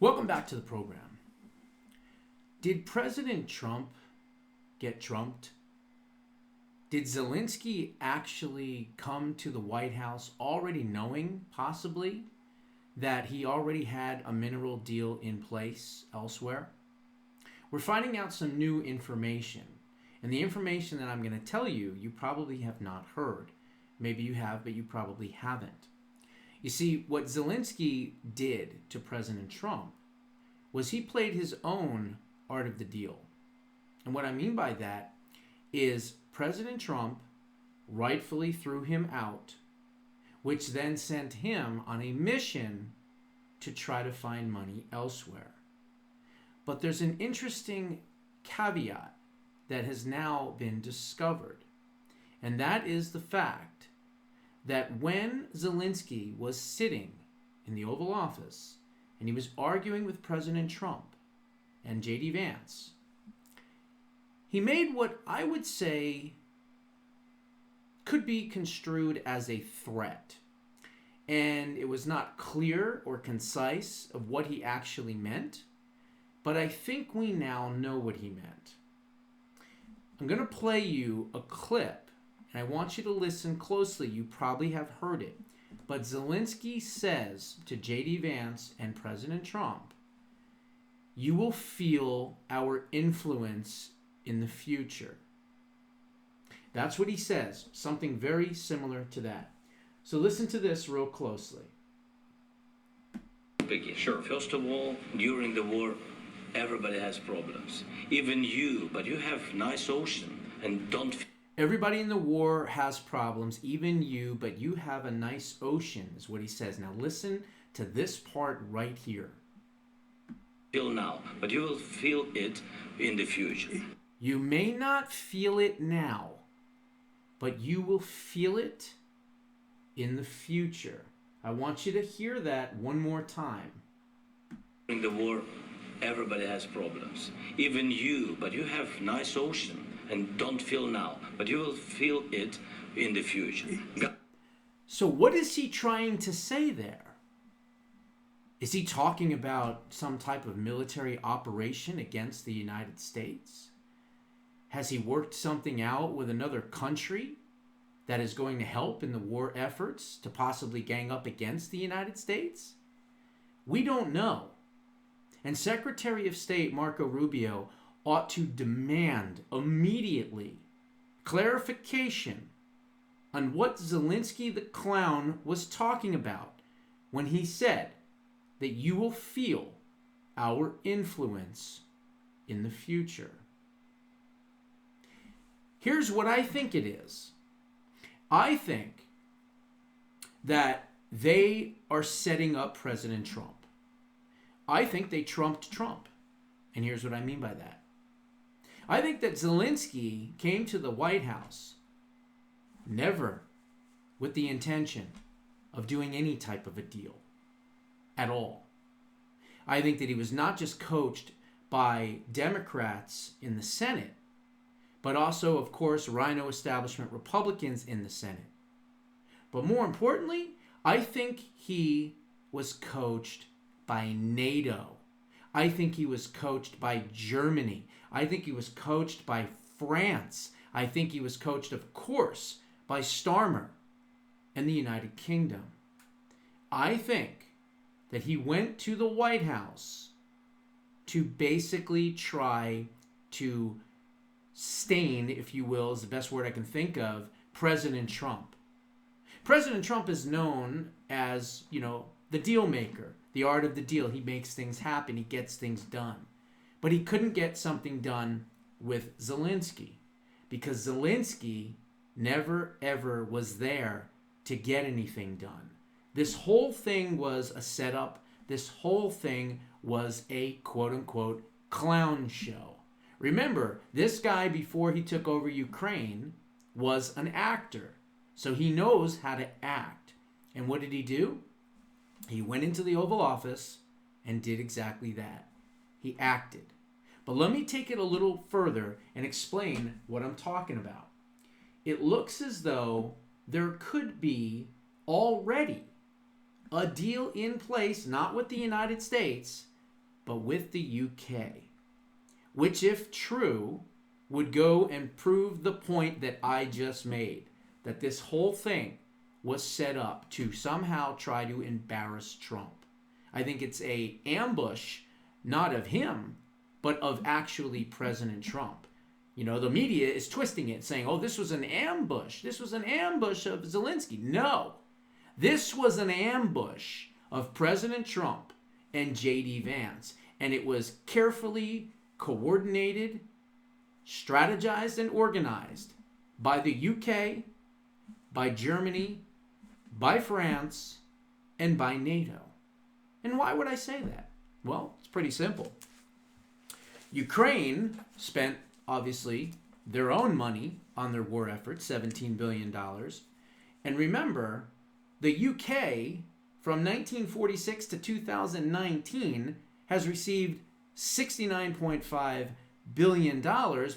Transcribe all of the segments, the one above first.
Welcome back to the program. Did President Trump get trumped? Did Zelinsky actually come to the White House already knowing, possibly, that he already had a mineral deal in place elsewhere? We're finding out some new information. And the information that I'm going to tell you, you probably have not heard. Maybe you have, but you probably haven't. You see, what Zelinsky did to President Trump was he played his own art of the deal. And what I mean by that is President Trump rightfully threw him out, which then sent him on a mission to try to find money elsewhere. But there's an interesting caveat that has now been discovered, and that is the fact that when Zelinsky was sitting in the Oval Office and he was arguing with President Trump and J.D. Vance, he made what I would say could be construed as a threat. And it was not clear or concise of what he actually meant, but I think we now know what he meant. I'm going to play you a clip, and I want you to listen closely. You probably have heard it. But Zelinsky says to J.D. Vance and President Trump, "You will feel our influence in the future." That's what he says, something very similar to that. So listen to this real closely. Sure. First of all, during the war, everybody has problems. Even you, but you have nice ocean and don't... Everybody in the war has problems, even you, but you have a nice ocean, is what he says. Now listen to this part right here. Feel now, but you will feel it in the future. You may not feel it now, but you will feel it in the future. I want you to hear that one more time. During the war, everybody has problems. Even you, but you have nice ocean and don't feel now, but you will feel it in the future. So what is he trying to say there? Is he talking about some type of military operation against the United States? Has he worked something out with another country that is going to help in the war efforts to possibly gang up against the United States? We don't know. And Secretary of State Marco Rubio ought to demand immediately clarification on what Zelinsky the clown was talking about when he said that you will feel our influence in the future. Here's what I think it is. I think that they are setting up President Trump. I think they trumped Trump. And here's what I mean by that. I think that Zelinsky came to the White House never with the intention of doing any type of a deal at all. I think that he was not just coached by Democrats in the Senate, but also, of course, RINO establishment Republicans in the Senate. But more importantly, I think he was coached by NATO. I think he was coached by Germany. I think he was coached by France. I think he was coached, of course, by Starmer and the United Kingdom. I think that he went to the White House to basically try to stain, if you will, is the best word I can think of, President Trump. President Trump is known as, the deal maker, the art of the deal. He makes things happen. He gets things done. But he couldn't get something done with Zelinsky because Zelinsky never, ever was there to get anything done. This whole thing was a setup. This whole thing was a quote-unquote clown show. Remember, this guy, before he took over Ukraine, was an actor. So he knows how to act. And what did he do? He went into the Oval Office and did exactly that. He acted. But let me take it a little further and explain what I'm talking about. It looks as though there could be already a deal in place, not with the United States, but with the UK, which, if true, would go and prove the point that I just made, that this whole thing was set up to somehow try to embarrass Trump. I think it's a ambush, not of him, but of actually President Trump. You know, the media is twisting it, saying, oh, this was an ambush. This was an ambush of Zelinsky. No, this was an ambush of President Trump and J.D. Vance. And it was carefully coordinated, strategized, and organized by the UK, by Germany, by France, and by NATO. And why would I say that? Well, it's pretty simple. Ukraine spent, obviously, their own money on their war effort, $17 billion. And remember, the UK, from 1946 to 2019, has received $69.5 billion.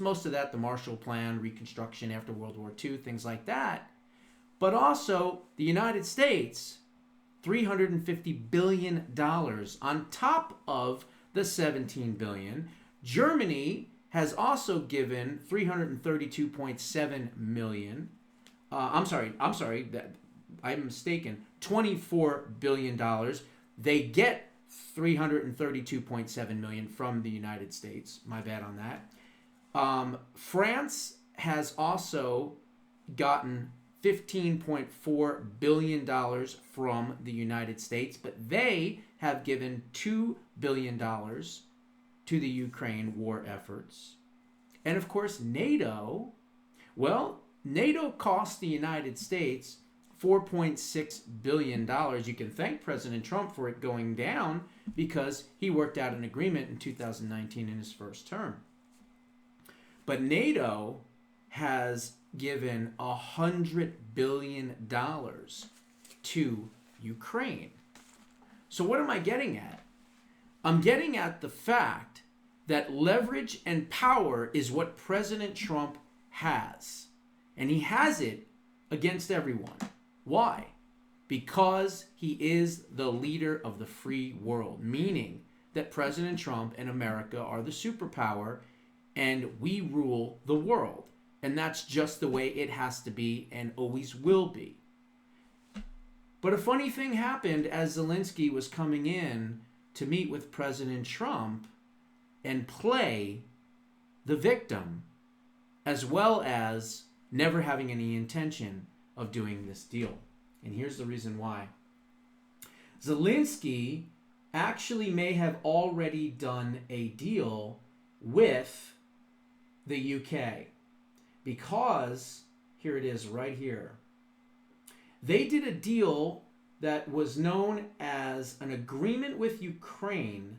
Most of that, the Marshall Plan, Reconstruction after World War II, things like that. But also, the United States, $350 billion on top of the $17 billion. Germany has also given $332.7 million. I'm mistaken. $24 billion. They get $332.7 million from the United States. My bad on that. France has also gotten $15.4 billion from the United States, but they have given $2 billion to the Ukraine war efforts. And of course, NATO, well, NATO cost the United States $4.6 billion. You can thank President Trump for it going down because he worked out an agreement in 2019 in his first term. But NATO has given $100 billion to Ukraine. So what am I getting at? I'm getting at the fact that leverage and power is what President Trump has. And he has it against everyone. Why? Because he is the leader of the free world, meaning that President Trump and America are the superpower and we rule the world. And that's just the way it has to be and always will be. But a funny thing happened as Zelinsky was coming in to meet with President Trump and play the victim, as well as never having any intention of doing this deal. And here's the reason why. Zelinsky actually may have already done a deal with the UK. Because, here it is right here, they did a deal that was known as an agreement with Ukraine,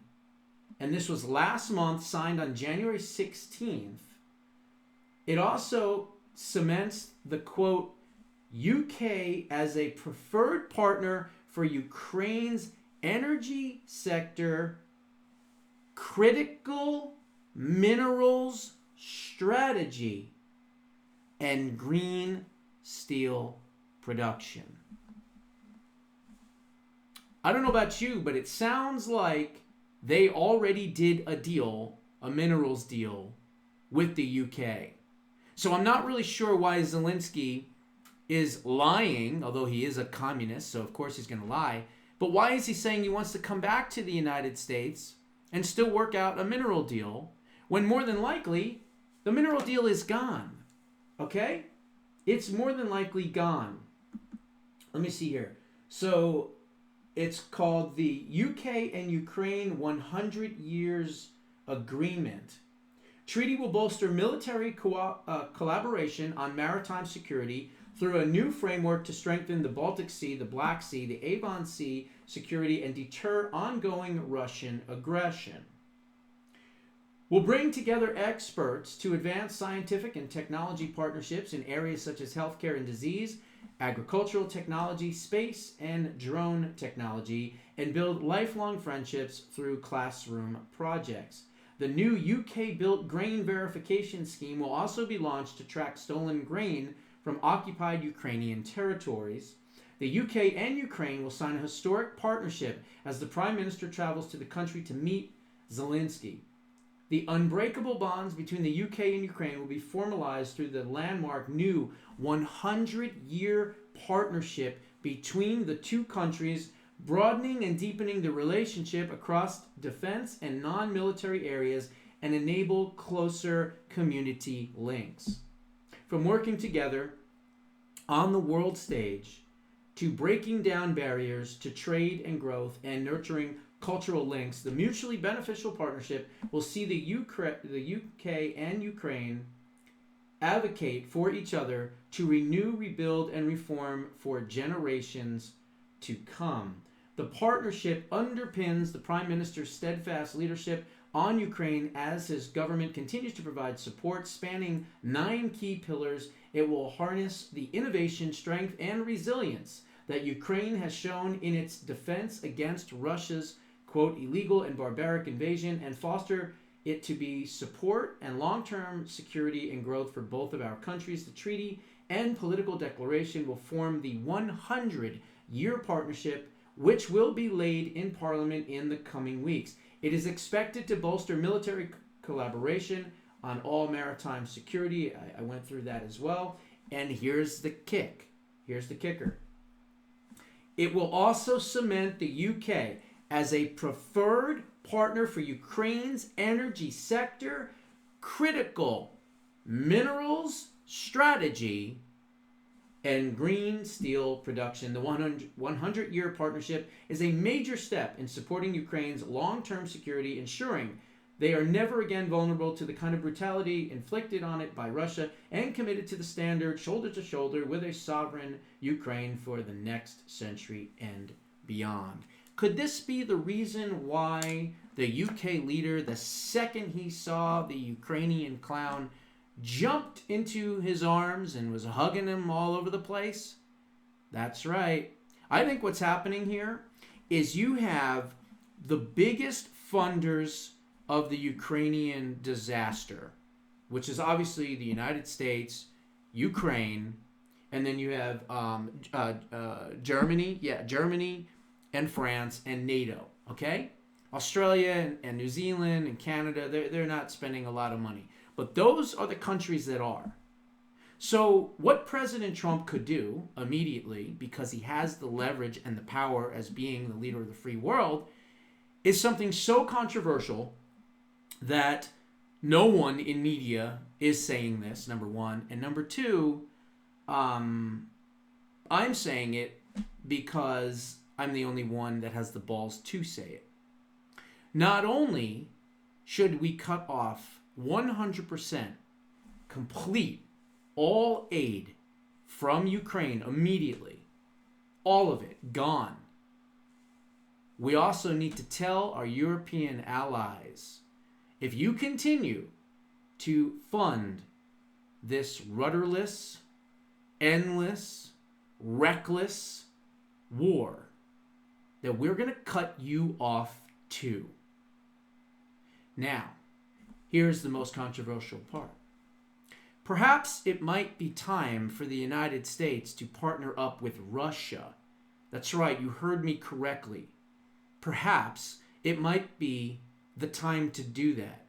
and this was last month, signed on January 16th. It also cements the, quote, UK as a preferred partner for Ukraine's energy sector, critical minerals strategy, and green steel production. I don't know about you, but it sounds like they already did a deal, a minerals deal, with the UK. So I'm not really sure why Zelinsky is lying, although he is a communist, so of course he's going to lie. But why is he saying he wants to come back to the United States and still work out a mineral deal when more than likely the mineral deal is gone? Okay? It's more than likely gone. Let me see here. So it's called the UK and Ukraine 100 Years Agreement. Treaty will bolster military collaboration on maritime security through a new framework to strengthen the Baltic Sea, the Black Sea, the Avon Sea security, and deter ongoing Russian aggression. We'll bring together experts to advance scientific and technology partnerships in areas such as healthcare and disease, agricultural technology, space, and drone technology, and build lifelong friendships through classroom projects. The new UK-built grain verification scheme will also be launched to track stolen grain from occupied Ukrainian territories. The UK and Ukraine will sign a historic partnership as the Prime Minister travels to the country to meet Zelinsky. The unbreakable bonds between the UK and Ukraine will be formalized through the landmark new 100-year partnership between the two countries, broadening and deepening the relationship across defense and non-military areas and enable closer community links. From working together on the world stage to breaking down barriers to trade and growth and nurturing cultural links, the mutually beneficial partnership will see the UK and Ukraine advocate for each other to renew, rebuild, and reform for generations to come. The partnership underpins the Prime Minister's steadfast leadership on Ukraine as his government continues to provide support spanning 9 key pillars. It will harness the innovation, strength, and resilience that Ukraine has shown in its defense against Russia's, quote, illegal and barbaric invasion, and foster it to be support and long-term security and growth for both of our countries. The treaty and political declaration will form the 100-year partnership, which will be laid in Parliament in the coming weeks. It is expected to bolster military collaboration on all maritime security. I went through that as well. And here's the kick. Here's the kicker. It will also cement the UK as a preferred partner for Ukraine's energy sector, critical minerals strategy, and green steel production. The 100-year partnership is a major step in supporting Ukraine's long-term security, ensuring they are never again vulnerable to the kind of brutality inflicted on it by Russia, and committed to the standard shoulder to shoulder with a sovereign Ukraine for the next century and beyond. Could this be the reason why the UK leader, the second he saw the Ukrainian clown, jumped into his arms and was hugging him all over the place? That's right. I think what's happening here is you have the biggest funders of the Ukrainian disaster, which is obviously the United States, Ukraine, and then you have Germany, and France, and NATO, okay? Australia and New Zealand and Canada, they're not spending a lot of money. But those are the countries that are. So what President Trump could do immediately, because he has the leverage and the power as being the leader of the free world, is something so controversial that no one in media is saying this, number one. And number two, I'm saying it because I'm the only one that has the balls to say it. Not only should we cut off 100% complete all aid from Ukraine immediately, all of it gone, we also need to tell our European allies, if you continue to fund this rudderless, endless, reckless war, that we're going to cut you off too. Now, here's the most controversial part. Perhaps it might be time for the United States to partner up with Russia. That's right, you heard me correctly. Perhaps it might be the time to do that.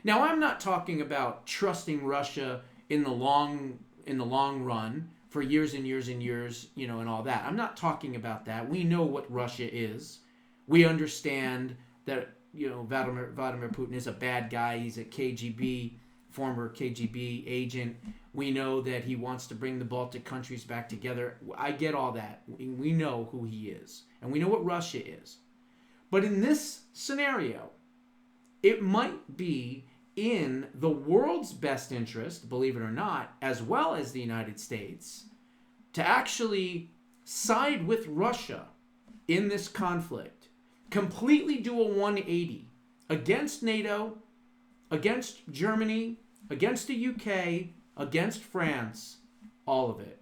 Now, I'm not talking about trusting Russia in the long run for years and years and years, and all that. I'm not talking about that. We know what Russia is. We understand that, Vladimir Putin is a bad guy. He's a former KGB agent. We know that he wants to bring the Baltic countries back together. I get all that. We know who he is. And we know what Russia is. But in this scenario, it might be in the world's best interest, believe it or not, as well as the United States, to actually side with Russia in this conflict, completely do a 180 against NATO, against Germany, against the UK, against France, all of it.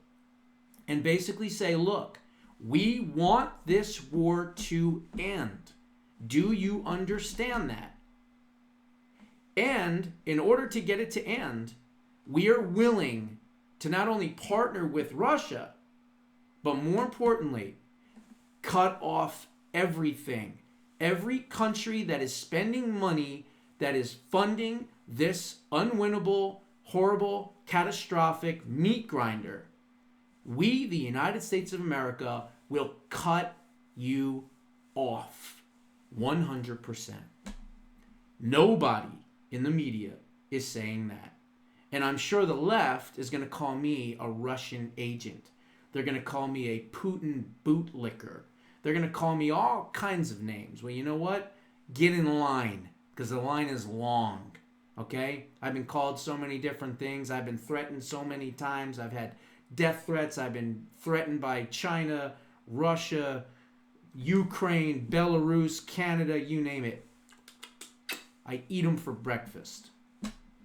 And basically say, look, we want this war to end. Do you understand that? And in order to get it to end, we are willing to not only partner with Russia, but more importantly, cut off everything. every country that is spending money that is funding this unwinnable, horrible, catastrophic meat grinder, we, the United States of America, will cut you off 100%. Nobody in the media is saying that. And I'm sure the left is going to call me a Russian agent. They're going to call me a Putin bootlicker. They're going to call me all kinds of names. Well, you know what? Get in line, because the line is long. Okay? I've been called so many different things. I've been threatened so many times. I've had death threats. I've been threatened by China, Russia, Ukraine, Belarus, Canada, you name it. I eat them for breakfast.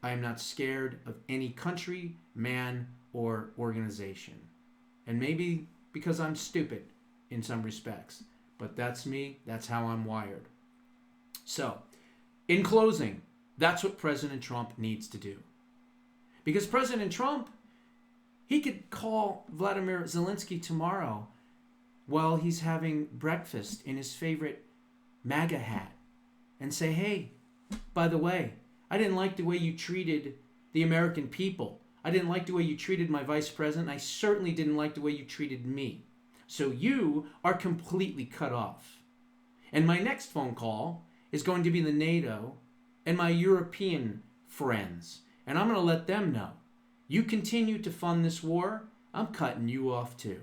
I am not scared of any country, man, or organization. And maybe because I'm stupid in some respects. But that's me. That's how I'm wired. So, in closing, that's what President Trump needs to do. Because President Trump, he could call Vladimir Zelinsky tomorrow while he's having breakfast in his favorite MAGA hat and say, hey, by the way, I didn't like the way you treated the American people. I didn't like the way you treated my vice president. I certainly didn't like the way you treated me. So you are completely cut off. And my next phone call is going to be the NATO and my European friends. And I'm going to let them know, you continue to fund this war, I'm cutting you off too.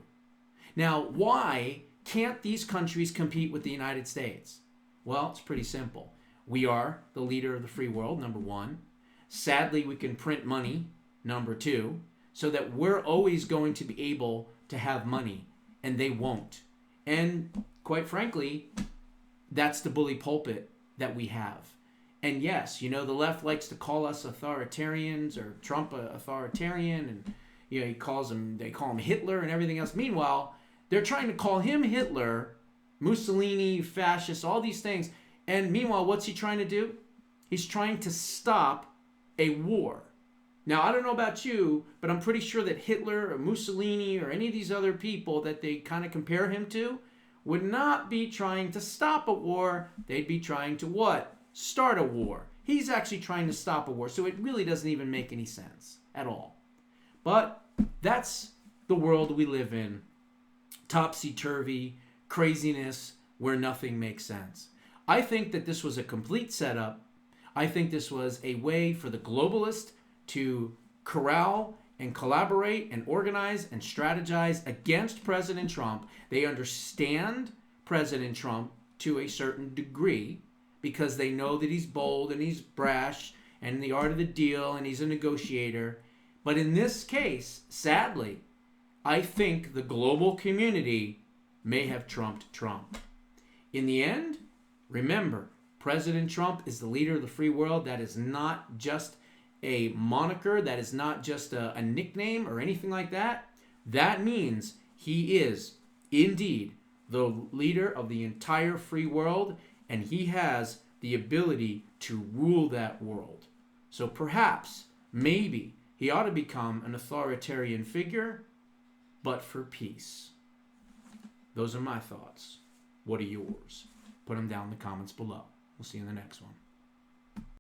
Now, why can't these countries compete with the United States? Well, it's pretty simple. We are the leader of the free world, number one. Sadly, we can print money, number two, so that we're always going to be able to have money, and they won't. And quite frankly, that's the bully pulpit that we have. And yes, the left likes to call us authoritarians, or Trump a authoritarian, and they call him Hitler and everything else. Meanwhile, they're trying to call him Hitler, Mussolini, fascist, all these things. And meanwhile, what's he trying to do? He's trying to stop a war. Now, I don't know about you, but I'm pretty sure that Hitler or Mussolini or any of these other people that they kind of compare him to would not be trying to stop a war. They'd be trying to what? Start a war. He's actually trying to stop a war. So it really doesn't even make any sense at all. But that's the world we live in. Topsy-turvy, craziness, where nothing makes sense. I think that this was a complete setup. I think this was a way for the globalists to corral and collaborate and organize and strategize against President Trump. They understand President Trump to a certain degree because they know that he's bold and he's brash and the art of the deal and he's a negotiator. But in this case, sadly, I think the global community may have trumped Trump. In the end, remember, President Trump is the leader of the free world. That is not just a moniker. That is not just a nickname or anything like that. That means he is indeed the leader of the entire free world, and he has the ability to rule that world. So perhaps, maybe, he ought to become an authoritarian figure, but for peace. Those are my thoughts. What are yours? Put them down in the comments below. We'll see you in the next one.